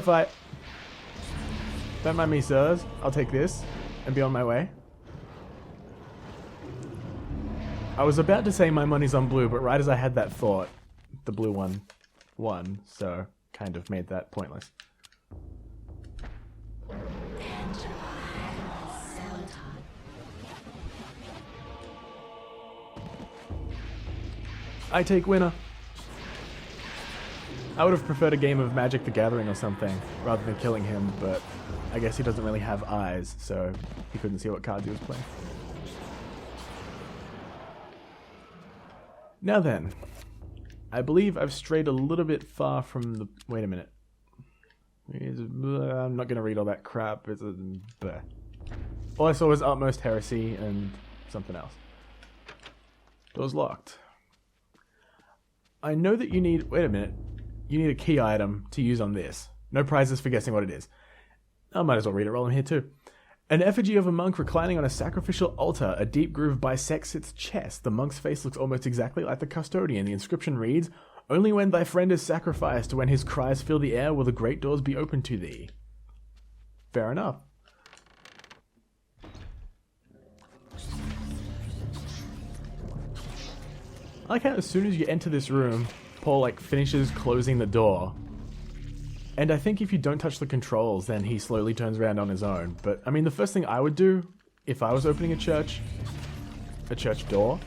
fight. Don't mind me, sirs. I'll take this and be on my way. I was about to say my money's on blue, but right as I had that thought, the blue one won, so kind of made that pointless. I take winner. I would have preferred a game of Magic the Gathering or something, rather than killing him, but I guess he doesn't really have eyes, so he couldn't see what cards he was playing. Now then, I believe I've strayed a little bit far from the... Wait a minute. I'm not going to read all that crap. It's a... Bleh. All I saw was Utmost Heresy and something else. Door's locked. I know that you need... Wait a minute. You need a key item to use on this. No prizes for guessing what it is. I might as well read it while I'm here too. An effigy of a monk reclining on a sacrificial altar. A deep groove bisects its chest. The monk's face looks almost exactly like the custodian. The inscription reads, "Only when thy friend is sacrificed, when his cries fill the air, will the great doors be open to thee." Fair enough. I like how as soon as you enter this room, Paul finishes closing the door. And I think if you don't touch the controls, then he slowly turns around on his own. But, I mean, the first thing I would do, if I was opening a church door,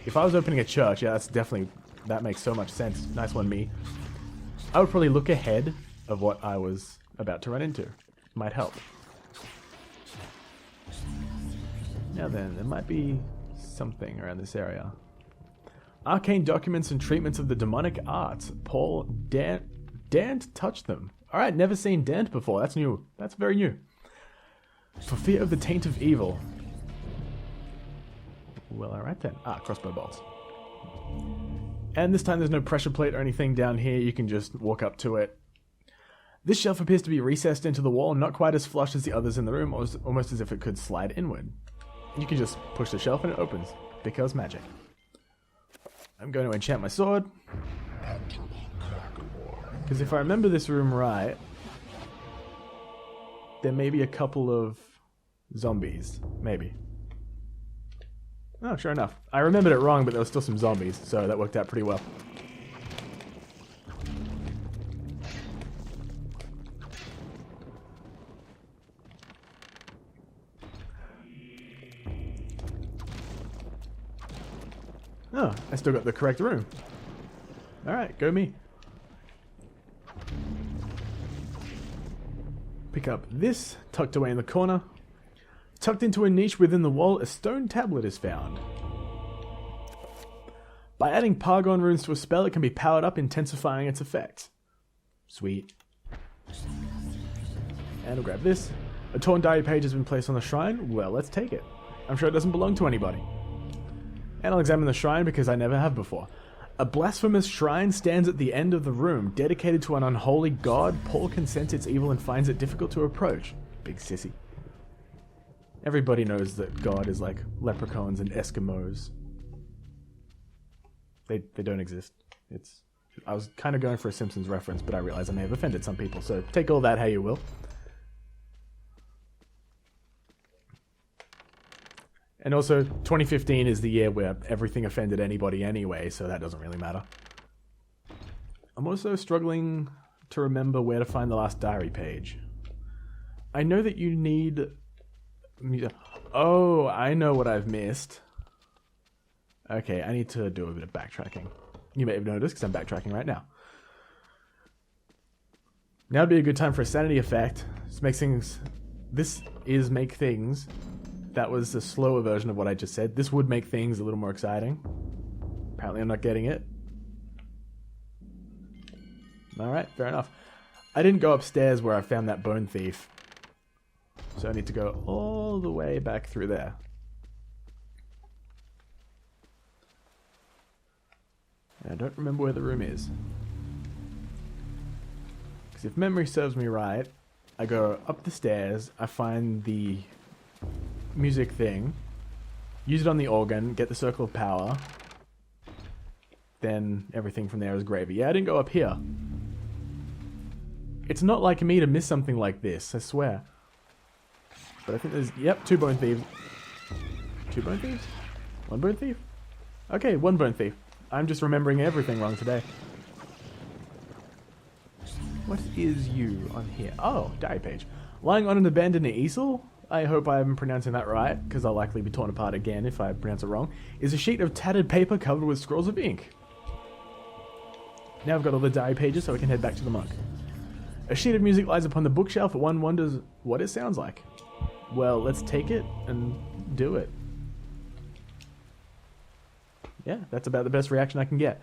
if I was opening a church, yeah, that makes so much sense. Nice one, me. I would probably look ahead of what I was about to run into. Might help. Now then, there might be something around this area. Arcane documents and treatments of the demonic arts. Paul daren't touch them. Alright, never seen daren't before. That's new. That's very new. For fear of the taint of evil. Well, alright then. Crossbow bolts. And this time there's no pressure plate or anything down here. You can just walk up to it. This shelf appears to be recessed into the wall, not quite as flush as the others in the room, almost as if it could slide inward. You can just push the shelf and it opens, because magic. I'm going to enchant my sword. Because if I remember this room right, there may be a couple of zombies. Maybe. Oh, sure enough. I remembered it wrong, but there were still some zombies, so that worked out pretty well. Oh, I still got the correct room. Alright, go me. Pick up this, tucked away in the corner. Tucked into a niche within the wall, a stone tablet is found. By adding Pargon runes to a spell, it can be powered up, intensifying its effects. Sweet. And I'll grab this. A torn diary page has been placed on the shrine. Well, let's take it. I'm sure it doesn't belong to anybody. And I'll examine the shrine because I never have before. A blasphemous shrine stands at the end of the room, dedicated to an unholy god. Paul can sense its evil and finds it difficult to approach. Big sissy. Everybody knows that God is like leprechauns and Eskimos. They don't exist. I was kind of going for a Simpsons reference, but I realize I may have offended some people, so take all that how you will. And also, 2015 is the year where everything offended anybody anyway, so that doesn't really matter. I'm also struggling to remember where to find the last diary page. I know that you need... Oh, I know what I've missed. Okay, I need to do a bit of backtracking. You may have noticed, because I'm backtracking right now. Now would be a good time for a sanity effect. This is make things... That was the slower version of what I just said. This would make things a little more exciting. Apparently I'm not getting it. Alright, fair enough. I didn't go upstairs where I found that bone thief. So I need to go all the way back through there. And I don't remember where the room is. Because if memory serves me right, I go up the stairs, I find the music thing, use it on the organ, get the circle of power, then everything from there is gravy. Yeah, I didn't go up here. It's not like me to miss something like this, I swear. But I think there's... Yep, 2 bone thieves. 2 bone thieves? 1 bone thief? Okay, 1 bone thief. I'm just remembering everything wrong today. What is you on here? Oh, diary page. Lying on an abandoned easel? I hope I'm pronouncing that right, because I'll likely be torn apart again if I pronounce it wrong. Is a sheet of tattered paper covered with scrolls of ink. Now I've got all the diary pages, so I can head back to the monk. A sheet of music lies upon the bookshelf, and one wonders what it sounds like. Well, let's take it and do it. Yeah, that's about the best reaction I can get.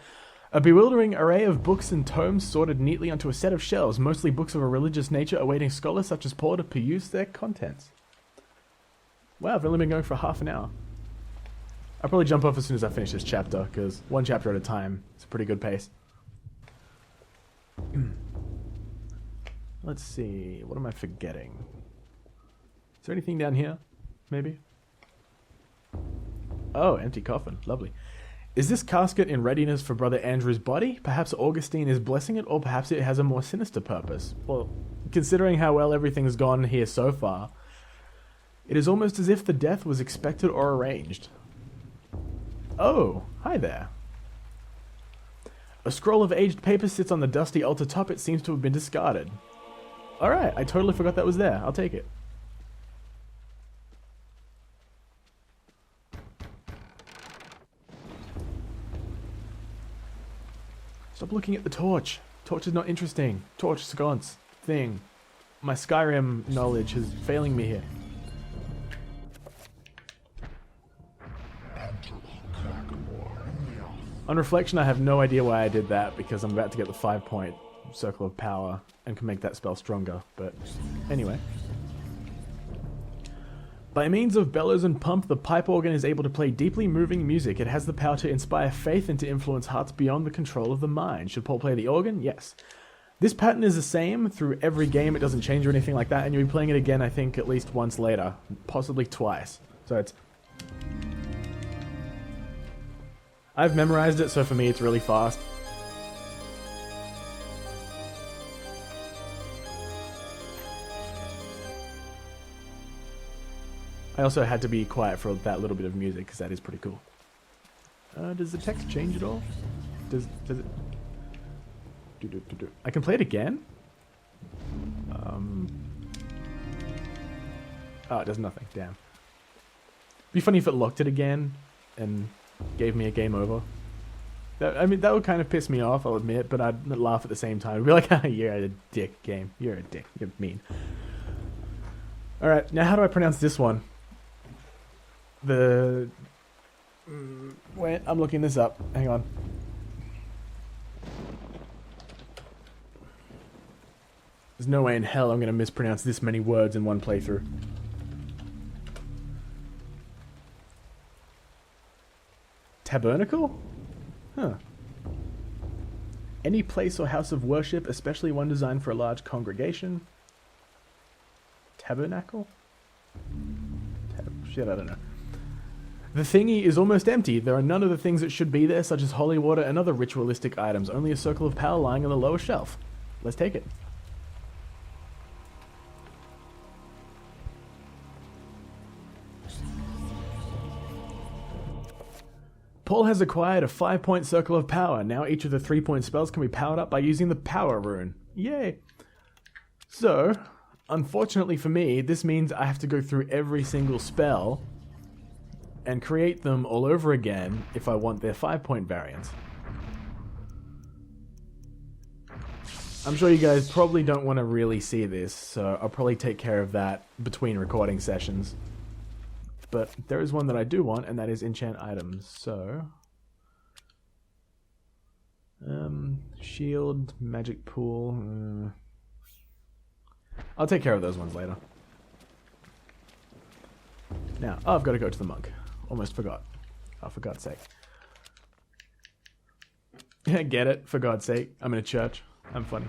A bewildering array of books and tomes sorted neatly onto a set of shelves, mostly books of a religious nature awaiting scholars such as Paul to peruse their contents. Wow, I've only been going for half an hour. I'll probably jump off as soon as I finish this chapter, because 1 chapter at a time is a pretty good pace. Let's see, what am I forgetting? Is there anything down here? Maybe? Oh, empty coffin. Lovely. Is this casket in readiness for Brother Andrew's body? Perhaps Augustine is blessing it, or perhaps it has a more sinister purpose. Well, considering how well everything's gone here so far, it is almost as if the death was expected or arranged. Oh, hi there. A scroll of aged paper sits on the dusty altar top. It seems to have been discarded. Alright, I totally forgot that was there. I'll take it. Stop looking at the torch. Torch is not interesting. Torch, sconce, thing. My Skyrim knowledge is failing me here. On reflection, I have no idea why I did that, because I'm about to get the 5-point Circle of Power and can make that spell stronger, but anyway. By means of bellows and pump, the pipe organ is able to play deeply moving music. It has the power to inspire faith and to influence hearts beyond the control of the mind. Should Paul play the organ? Yes. This pattern is the same through every game. It doesn't change or anything like that, and you'll be playing it again, I think, at least once later. Possibly twice. So it's... I've memorized it, so for me it's really fast. I also had to be quiet for that little bit of music, because that is pretty cool. Does the text change at all? Does it... I can play it again? Oh, it does nothing. Damn. Be funny if it locked it again and gave me a game over. I mean, that would kind of piss me off, I'll admit, but I'd laugh at the same time. I'd be like, you're a dick, game. You're a dick. You're mean. Alright, now how do I pronounce this one? Wait, I'm looking this up. Hang on. There's no way in hell I'm going to mispronounce this many words in one playthrough. Tabernacle? Huh. Any place or house of worship, especially one designed for a large congregation. Tabernacle? Shit, I don't know. The thingy is almost empty. There are none of the things that should be there, such as holy water and other ritualistic items. Only a circle of power lying on the lower shelf. Let's take it. Paul has acquired a 5-point circle of power. Now each of the 3-point spells can be powered up by using the power rune. Yay! So, unfortunately for me, this means I have to go through every single spell and create them all over again if I want their 5-point variants. I'm sure you guys probably don't want to really see this, so I'll probably take care of that between recording sessions. But there is one that I do want, and that is enchant items. So, shield, magic pool. I'll take care of those ones later. Now, oh, I've got to go to the monk. Almost forgot. Oh, for God's sake. Get it? For God's sake. I'm in a church. I'm funny.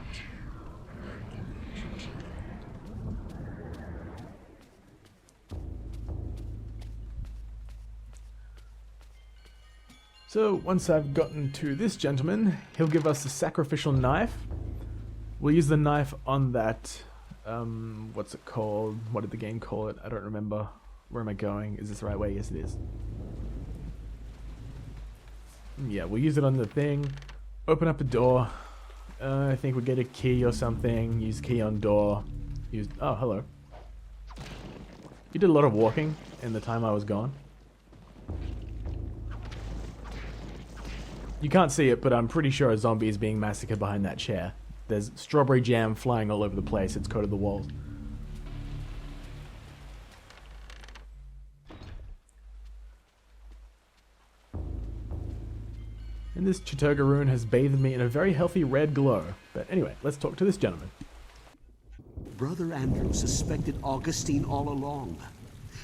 So, once I've gotten to this gentleman, he'll give us a sacrificial knife. We'll use the knife on that, what's it called? What did the game call it? I don't remember. Where am I going? Is this the right way? Yes, it is. Yeah, we'll use it on the thing. Open up a door. I think we'll get a key or something. Use key on door. Use... Oh, hello. You did a lot of walking in the time I was gone. You can't see it, but I'm pretty sure a zombie is being massacred behind that chair. There's strawberry jam flying all over the place. It's coated the walls. And this Chiturga rune has bathed me in a very healthy red glow. But anyway, let's talk to this gentleman. Brother Andrew suspected Augustine all along.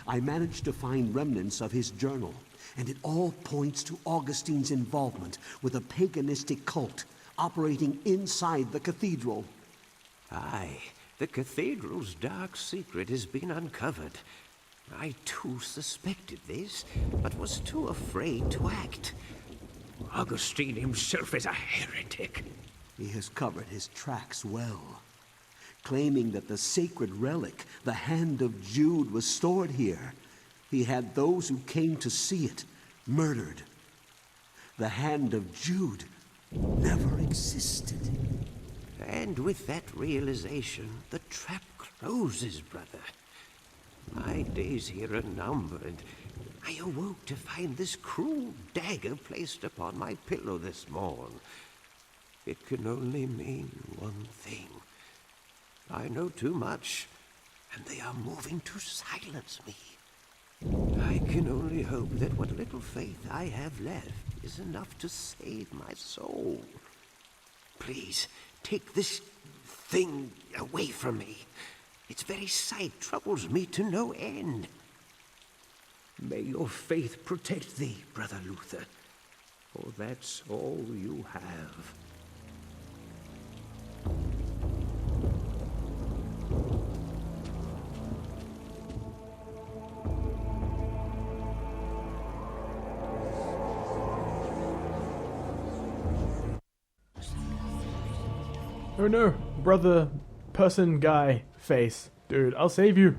I managed to find remnants of his journal, and it all points to Augustine's involvement with a paganistic cult operating inside the cathedral. Aye, the cathedral's dark secret has been uncovered. I too suspected this, but was too afraid to act. Augustine himself is a heretic. He has covered his tracks well, claiming that the sacred relic, the Hand of Jude, was stored here. He had those who came to see it murdered. The Hand of Jude never existed. And with that realization, the trap closes, brother. My days here are numbered. I awoke to find this cruel dagger placed upon my pillow this morn. It can only mean one thing. I know too much, and they are moving to silence me. I can only hope that what little faith I have left is enough to save my soul. Please, take this thing away from me. Its very sight troubles me to no end. May your faith protect thee, Brother Luther, for that's all you have. Oh no, brother, person, guy, face. Dude, I'll save you.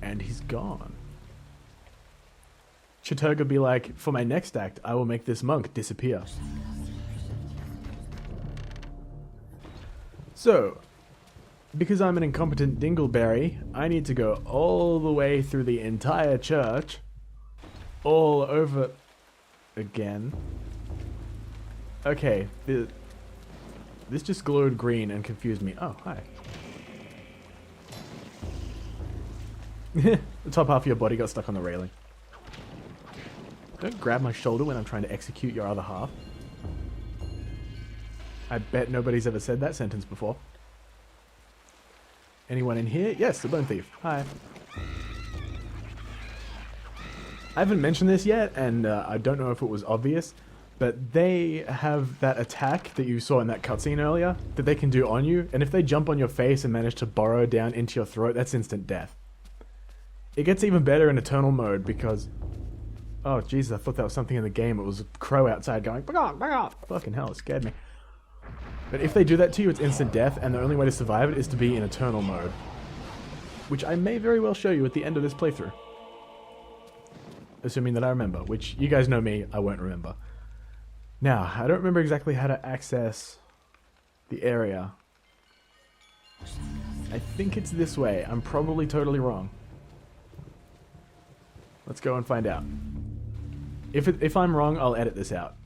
And he's gone. Chiturga be like, for my next act, I will make this monk disappear. So, because I'm an incompetent dingleberry, I need to go all the way through the entire church, all over again. Okay, this just glowed green and confused me. Oh, hi. The top half of your body got stuck on the railing. Don't grab my shoulder when I'm trying to execute your other half. I bet nobody's ever said that sentence before. Anyone in here? Yes, the Bone Thief. Hi. I haven't mentioned this yet, and I don't know if it was obvious, but they have that attack that you saw in that cutscene earlier that they can do on you, and if they jump on your face and manage to burrow down into your throat, that's instant death. It gets even better in Eternal mode because... Oh, Jesus, I thought that was something in the game. It was a crow outside going, "Bagah, bagah." Fucking hell, it scared me. But if they do that to you, it's instant death, and the only way to survive it is to be in Eternal mode. Which I may very well show you at the end of this playthrough. Assuming that I remember, which you guys know me, I won't remember. Now, I don't remember exactly how to access the area. I think it's this way. I'm probably totally wrong. Let's go and find out. If I'm wrong, I'll edit this out.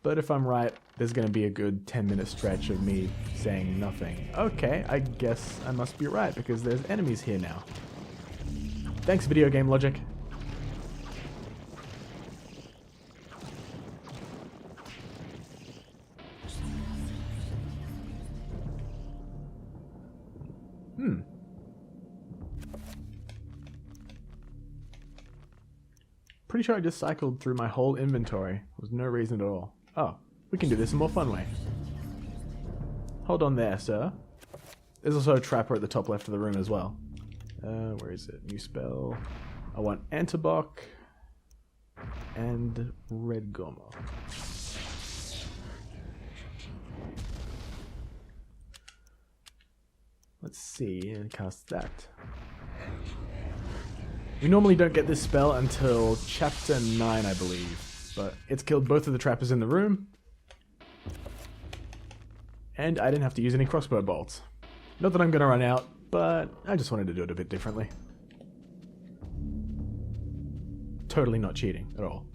But if I'm right, there's going to be a good 10-minute stretch of me saying nothing. Okay, I guess I must be right, because there's enemies here now. Thanks, video game logic. Pretty sure I just cycled through my whole inventory. There was no reason at all. Oh, we can do this a more fun way. Hold on there, sir. There's also a trapper at the top left of the room as well. Where is it? New spell. I want Antibok and Red Gomer. Let's see, and cast that. We normally don't get this spell until chapter 9, I believe. But it's killed both of the trappers in the room. And I didn't have to use any crossbow bolts. Not that I'm going to run out, but I just wanted to do it a bit differently. Totally not cheating at all.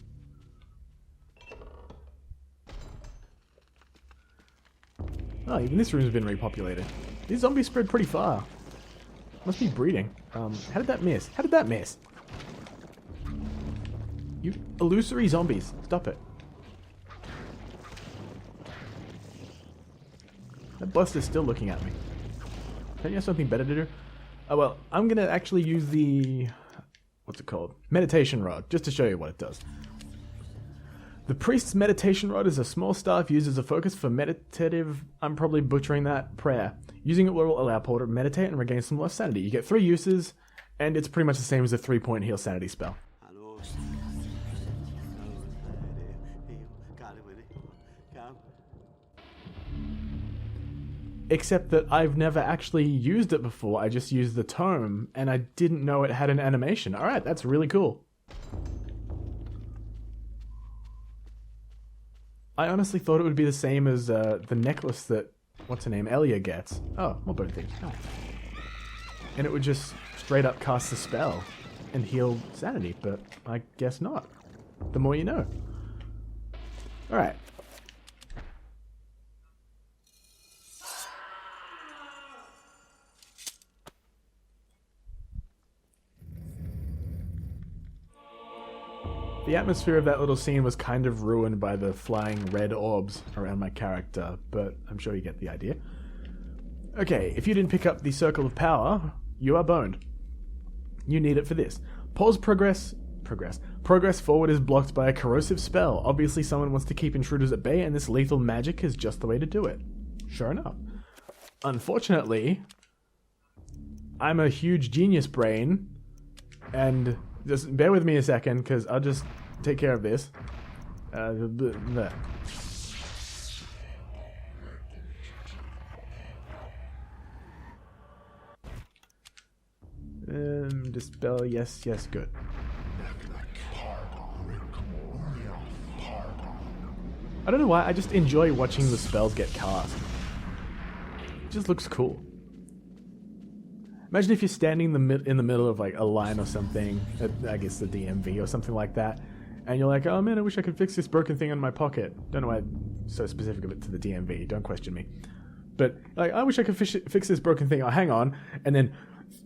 Oh, even this room's been repopulated. These zombies spread pretty far. Must be breeding. How did that miss? How did that miss? You illusory zombies. Stop it. That buster's still looking at me. Don't you have something better to do? Oh well, I'm gonna actually use the... what's it called? Meditation rod, just to show you what it does. The priest's meditation rod is a small staff used as a focus for meditative, I'm probably butchering that, prayer. Using it will allow Paul to meditate and regain some lost sanity. You get 3 uses, and it's pretty much the same as a 3-point heal sanity spell. Except that I've never actually used it before, I just used the tome, and I didn't know it had an animation. Alright, that's really cool. I honestly thought it would be the same as the necklace that, what's her name, Elia gets. Oh, more bone things. Oh. And it would just straight up cast the spell and heal sanity, but I guess not. The more you know. Alright. The atmosphere of that little scene was kind of ruined by the flying red orbs around my character, but I'm sure you get the idea. Okay, if you didn't pick up the Circle of Power, you are boned. You need it for this. Paul's progress forward is blocked by a corrosive spell. Obviously someone wants to keep intruders at bay, and this lethal magic is just the way to do it. Sure enough. Unfortunately, I'm a huge genius brain, and just bear with me a second, because I'll just take care of this. Dispel, yes, good. I don't know why, I just enjoy watching the spells get cast. It just looks cool. Imagine if you're standing in the middle of like a line or something, at, I guess the DMV or something like that, and you're like, oh man, I wish I could fix this broken thing in my pocket. Don't know why I'm so specific of it to the DMV, don't question me. But like, I wish I could fix this broken thing. Oh, hang on. And then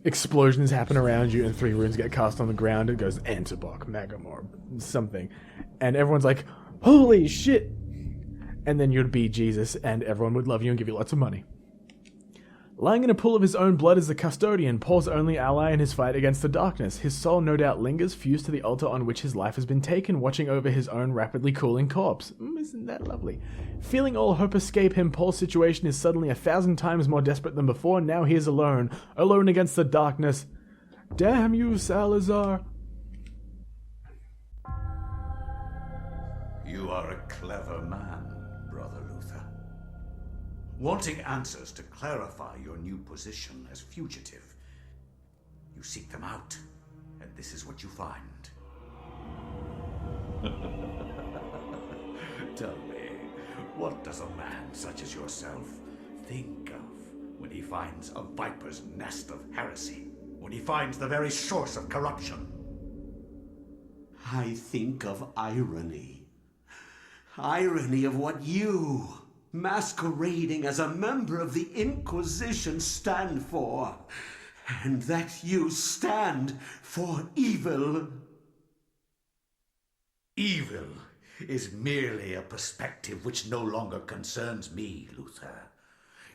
explosions happen around you and 3 runes get cast on the ground. It goes Antibok, Magamor, something. And everyone's like, holy shit. And then you'd be Jesus and everyone would love you and give you lots of money. Lying in a pool of his own blood is the Custodian, Paul's only ally in his fight against the darkness. His soul no doubt lingers, fused to the altar on which his life has been taken, watching over his own rapidly cooling corpse. Isn't that lovely? Feeling all hope escape him, Paul's situation is suddenly 1,000 times more desperate than before. Now he is alone against the darkness. Damn you, Salazar! You are a clever man, Brother Luther. Wanting answers to clarify your new position as fugitive, you seek them out, and this is what you find. Tell me, what does a man such as yourself think of when he finds a viper's nest of heresy? When he finds the very source of corruption? I think of irony. Irony of what you, masquerading as a member of the Inquisition, stand for. And that you stand for evil. Evil is merely a perspective which no longer concerns me, Luther.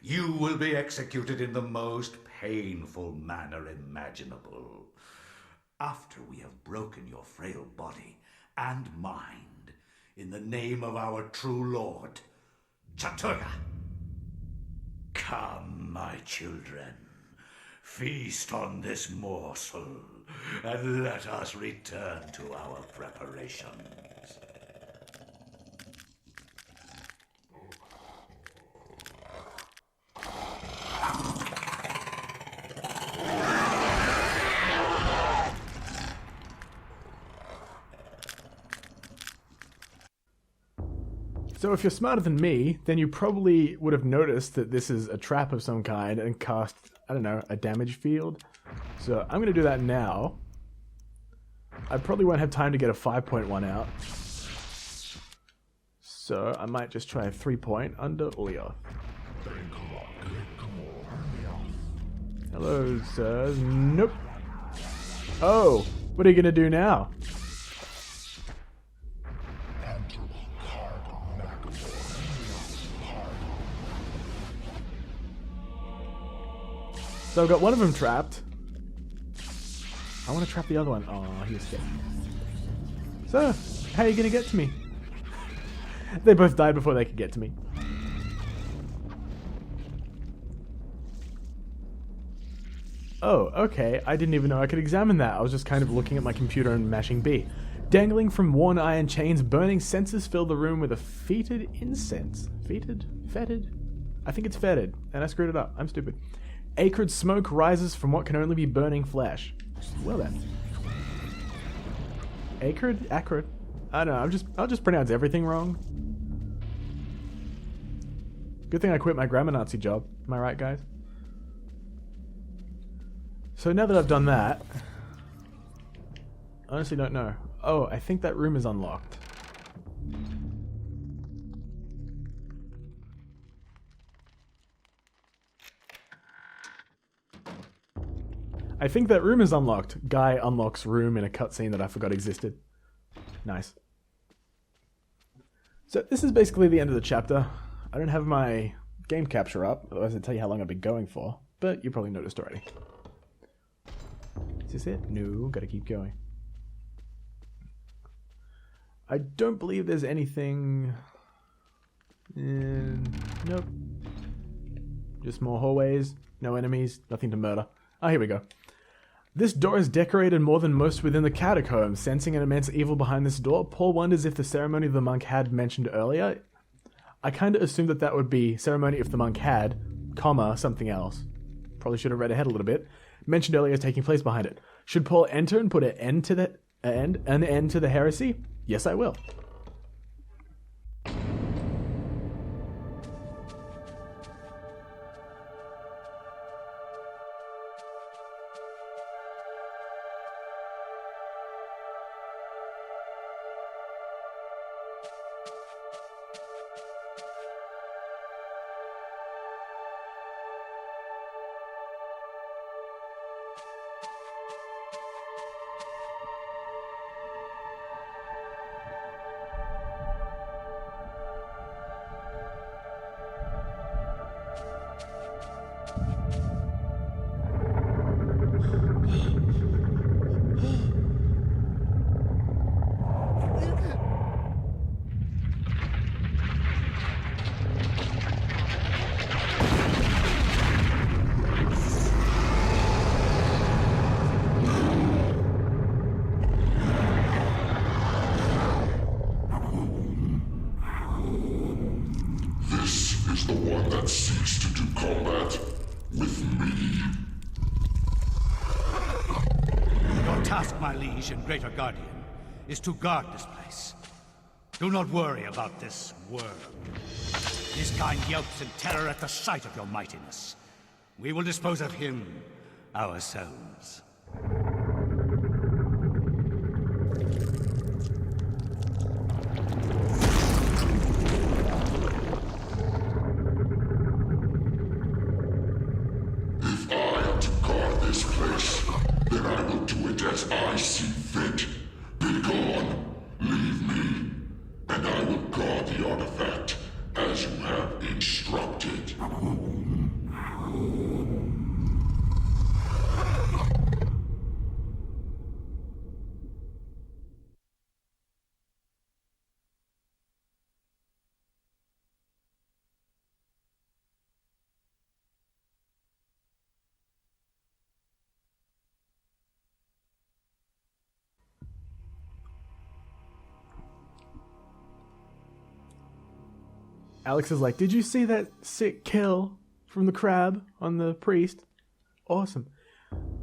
You will be executed in the most painful manner imaginable. After we have broken your frail body and mind in the name of our true Lord, Chaturga. Come, my children, feast on this morsel, and let us return to our preparations. So if you're smarter than me, then you probably would have noticed that this is a trap of some kind and cast, I don't know, a damage field. So I'm going to do that now. I probably won't have time to get a 5-point out. So I might just try a 3-point under Ulioth. Hello, sirs. Nope. Oh, what are you going to do now? So I've got one of them trapped. I want to trap the other one. Oh, he escaped. So, how are you going to get to me? They both died before they could get to me. Oh, okay. I didn't even know I could examine that. I was just kind of looking at my computer and mashing B. Dangling from worn iron chains, burning censers fill the room with a fetid incense. Fetid? Fetid? I think it's fetid, and I screwed it up. I'm stupid. Acrid smoke rises from what can only be burning flesh. Well then. Acrid? Acrid? I don't know, I'll just pronounce everything wrong. Good thing I quit my grammar Nazi job. Am I right, guys? So now that I've done that, I honestly don't know. Oh, I think that room is unlocked. I think that room is unlocked. Guy unlocks room in a cutscene that I forgot existed. Nice. So this is basically the end of the chapter. I don't have my game capture up, otherwise I'd tell you how long I've been going for, but you probably noticed already. Is this it? No, gotta keep going. I don't believe there's anything... Nope. Just more hallways, no enemies, nothing to murder. Ah, here we go. This door is decorated more than most within the catacombs. Sensing an immense evil behind this door, Paul wonders if the ceremony the monk had mentioned earlier. I kind of assumed that would be ceremony if the monk had, comma, something else. Probably should have read ahead a little bit. Mentioned earlier is taking place behind it. Should Paul enter and put an end to the heresy? Yes, I will. The one that seeks to do combat with me. Your task, my liege and greater guardian, is to guard this place. Do not worry about this worm. His kind yelps in terror at the sight of your mightiness. We will dispose of him ourselves. Then I will do it as I see fit. Be gone, leave me, and I will guard the artifact as you have instructed. Alex is like, did you see that sick kill from the crab on the priest? Awesome.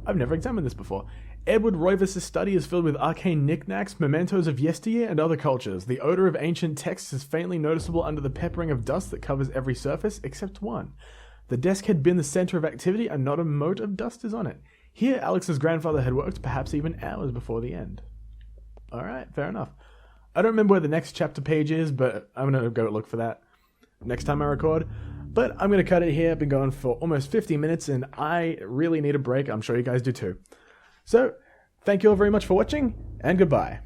I've never examined this before. Edward Roivas' study is filled with arcane knickknacks, mementos of yesteryear and other cultures. The odor of ancient texts is faintly noticeable under the peppering of dust that covers every surface, except one. The desk had been the center of activity, and not a mote of dust is on it. Here, Alex's grandfather had worked, perhaps even hours before the end. Alright, fair enough. I don't remember where the next chapter page is, but I'm going to go look for that next time I record. But I'm going to cut it here. I've been going for almost 50 minutes, and I really need a break. I'm sure you guys do too. So, thank you all very much for watching, and goodbye.